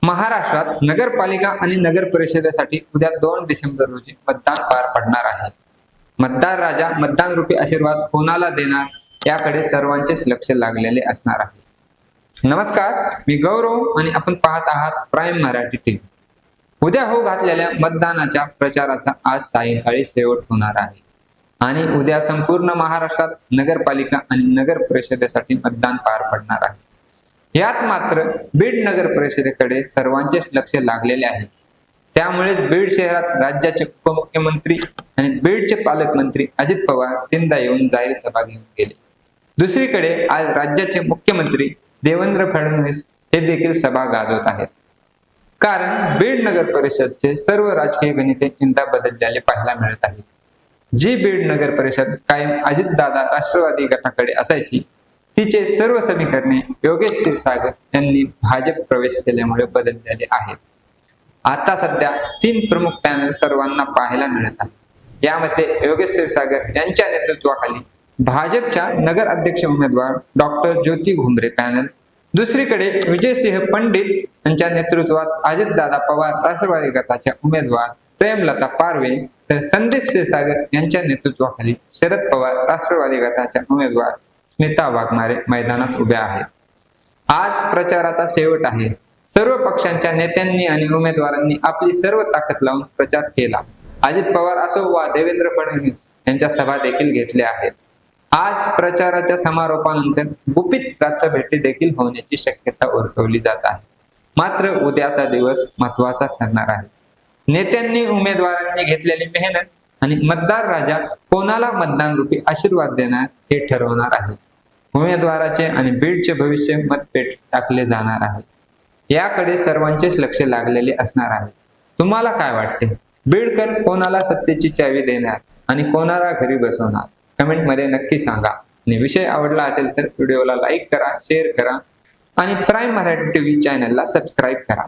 महाराष्ट्रात नगरपालिका आणि नगर परिषदेसाठी उद्या 2 डिसेंबर रोजी मतदान पार पडणार आहे। मतदार राजा मतदान रूपी आशीर्वाद कोणाला देणार याकडे सर्वांचेच लक्ष लागलेले असणार आहे। नमस्कार, मी गौरव आणि आपण पाहत आहात प्राईम मराठी टीव्ही। उद्या हो घातलेल्या मतदानाच्या प्रचाराचा आज सायंकाळी शेवट होणार आहे आणि उद्या संपूर्ण महाराष्ट्रात नगरपालिका आणि नगर परिषदेसाठी मतदान पार पडणार आहे। यात मात्र बीड नगर परिषदेकडे सर्वांचेच लक्ष लागलेले आहे। त्यामुळे बीड शहरात राज्याचे उपमुख्यमंत्री आणि बीडचे पालकमंत्री अजित पवार तीनदा येऊन जाहीर सभा घेऊन गेले। दुसरीकडे आज राज्याचे मुख्यमंत्री देवेंद्र फडणवीस हे देखील सभा गाजवत आहेत। कारण बीड नगर परिषदचे सर्व राजकीय गणिते यंदा बदललेले पाहायला मिळत आहे। जी बीड नगर परिषद कायम अजितदादा राष्ट्रवादी गटाकडे असायची तिचे सर्व समीकरणे योगेश क्षीरसागर यांनी भाजप प्रवेश केल्यामुळे बदललेले आहेत। आता सध्या 3 प्रमुख पॅनल सर्वांना पाहायला मिळत आहेत। यामध्ये योगेश क्षीरसागर यांच्या नेतृत्वाखाली भाजपच्या नगर अध्यक्ष उमेदवार डॉक्टर ज्योती घुमरे पॅनल, दुसरीकडे विजयसिंह पंडित यांच्या नेतृत्वात अजितदादा पवार राष्ट्रवादी गटाच्या उमेदवार प्रेमलता पारवे, तर संदीप क्षीरसागर यांच्या नेतृत्वाखाली शरद पवार राष्ट्रवादी गटाच्या उमेदवार स्मिता वाघमारे मैदानात उभ्या आहेत। आज प्रचाराचा शेवट आहे। सर्व पक्षांच्या नेत्यांनी आणि उमेदवारांनी आपली सर्व ताकद लावून प्रचार केला। अजित पवार असो वा देवेंद्र फडणवीस यांच्या सभा देखील घेतल्या आहेत। आज प्रचाराच्या समारोपानंतर गुपित रात्रभेटी देखील होण्याची शक्यता वर्तवली जात आहे। मात्र उद्याचा दिवस महत्वाचा ठरणार आहे। नेत्यांनी उमेदवारांनी घेतलेली मेहनत आणि मतदार राजा कोणाला मतदान रूपी आशीर्वाद देणार हे ठरवणार आहे। उमेदवाराचे आणि बीडचे भविष्य मतपेट टाकले जाणार आहे। याकडे सर्वांचेच लक्ष लागलेले असणार आहे। तुम्हाला काय वाटते? बीडकर कोणाला सत्तेची चावी देणार आणि कोणाला घरी बसवणार? कमेंट मध्ये नक्की सांगा। आणि विषय आवडला असेल तर व्हिडिओला लाईक करा, शेअर करा आणि प्राईम मराठी टीव्ही चॅनलला सबस्क्राईब करा।